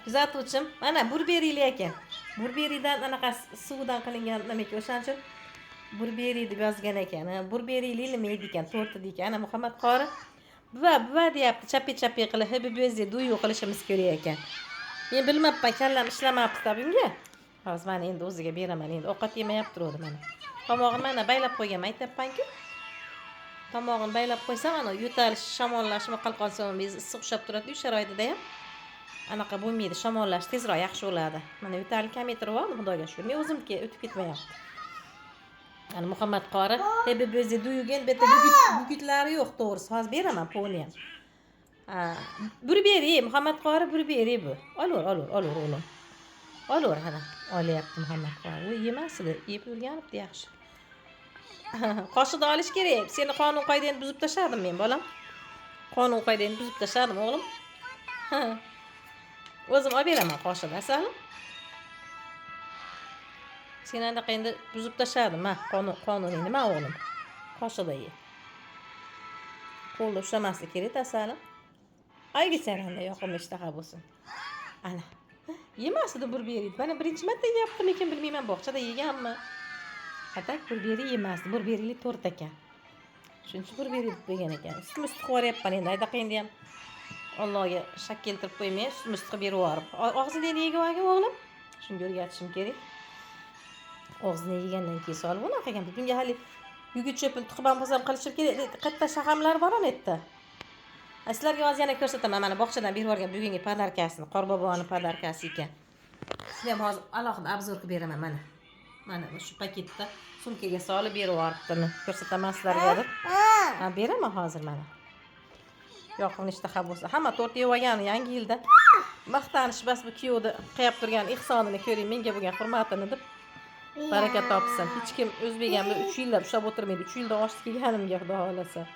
Kuzatuvchim, mana burberiyli ekan. Burberidan anaqa suvdan qilingan nima ekan, o'shaning uchun burberi deb yozgan ekan. Burberiyli nima edi ekan, torti ekan. Ana Muhammad qori buva deyapti, chapi qilib, hibibezdi duyu qilishimiz kerak ekan. Men bilmabman, kallam ishlamabdi bunga. Hozir mana endi o'ziga beraman. Endi ovqat yemayapti turadi mana. Tomog'ini mana baylab qo'yganman, aytayapman-ku. Tomog'ini baylab qo'ysam, ana yo'talish, shamollashmi, qalqon so'nimiz issiq ushab turadi-yu sharoitida ham. Anaqa bo'lmaydi, shamollash tezroq yaxshi bo'ladi. Mana yo'talik kamaytirib oldim, Xudoga shukr. Men o'zimga o'tib ketmayapti. Ana Muhammad qori, hibibezdi duyugan beta bugitlari yo'q, to'g'risi. Hozir beraman pulni ham. Burberi, Muhammad qori burberi bu. Olur o'g'lim. Olur hana. Olyapti Muhammad qori. U yemasdi, yeb o'rganibdi yaxshi. Qoshiqda olish kerak. Seni qonun qoidangni buzib tashladim men, bolam. Qonun qoidangni buzib tashladim, o'g'lim. O'zim olib beraman qoshiqda, asalim. Seni anaqa endi buzib tashladim, ha, qonuningni nima o'g'lim? Qoshiqda ye. Qo'lda ushlamaslik kerak, asalim. Aygi saranda yoqimli ishtaha bo'lsin. Ana. Yemasdi burberi. Mana birinchi marta yeyapti, lekin bilmayman, bog'chada yeganmi? Atak burberi yemasdi. Burberili to'rt ekan. Shuncha burberi deb qo'ygan ekan. Ustma ust qo'yapman endi. Aydaqa endi ham Allohga shak keltirib qo'ymay, ustma ust qilib berib yuborib. Og'zini yegib olgin o'g'lim. Shunga o'rgatishim kerak. Og'zini yegandan keyin solib unaqa ekan. Bunga hali yugit cho'pini tiqibam bo'lsam qilishim kerak. Katta shahamlar bor ham etdi. Sizlarga hozir yana ko'rsataman. Mana bog'chadan berib yuborgan bugungi podarkasini, Qorboboni podarkasi ekan. Sizga ham hozir alohida obzor qilib beraman mana. Mana shu paketda sumkaga solib berib yuboribdi. Ko'rsataman sizlarga deb. Ha, beraman hozir mana. Yoqimli ishtaha bo'lsa. Hamma to'rt yeb olgan yangi yilda maqtanish bas bu kuyovni qilib turgan ihsonini ko'ring, menga bo'lgan hurmatini deb baraka topsin. Hech kim o'zbek ham 3 yillar ushlab o'tirmaydi. 3 yilda oshib kelganimga Xudo xolasa.